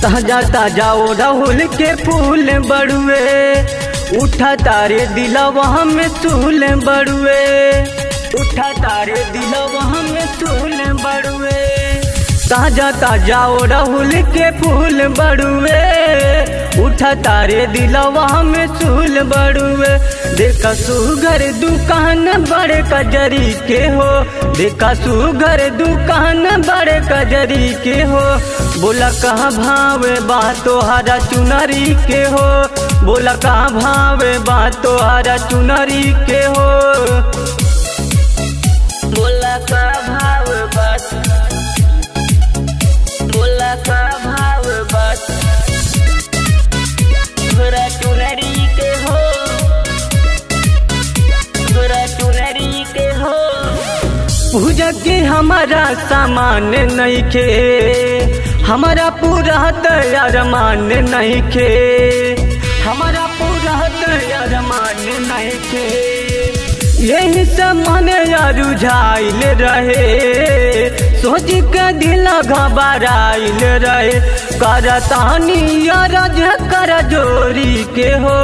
ताजा ताजा ओ राहुल के फूल बड़ुए उठा तारे दिलवा में सूल बड़ुए उठा तारे दिलवा में सूल बड़ुए ताजा ताजा ओ राहुल के फूल बड़ुए उठा तारे दिलवा में सूल बड़ुए देखा सुघर दुकान बड़े कजरी के हो देखा सुघर दुकान बड़े कजरी के हो बोला कहाँ भावे बा तोहरा चुनरी के हो बोला कहाँ भावे बा तोहरा चुनरी के हो बोला का भाव बस बोला का भाव बस तोहरा चुनरी के हो तोहरा चुनरी के हो पूजा के हमारा सामान नहीं खे हमारा पूरा तैयार मान नहीं खे हमारा पूरा तैयार मान नहीं खे यही सब मन रुझाइल रहे सोच के दिल घबराइल रहे करतानी रज कर जोरी के हो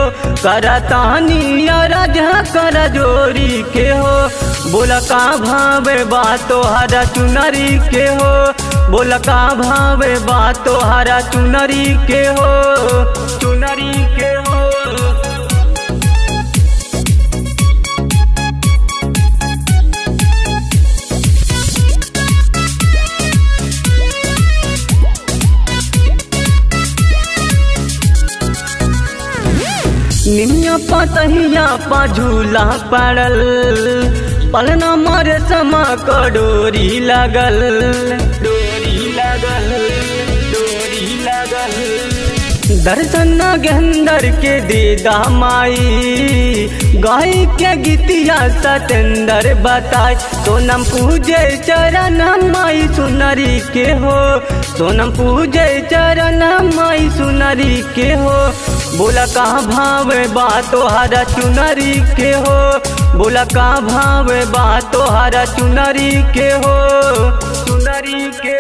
करतानी रज कर जोरी के हो बोला का भावे बा तोहरा चुनरी के हो बोला का भावे बा तोहरा चुनरी के हो चुनरी के हो निमिया पतहिया पा झूला पड़ल पलना मारे समा डोरी लगल डोरी लगल डोरी लगल दर्शन गेंदर के दीदा माई गाय के गीतिया सतेंदर बताए सोनम पूजे चरण माई सुनरी के हो सोनम पूजे चरण माई सुनरी के हो बोला कहाँ भावे बा तोहरा चुनरी के हो बोला कहाँ भावे बा तोहरा चुनरी के हो चुनरी के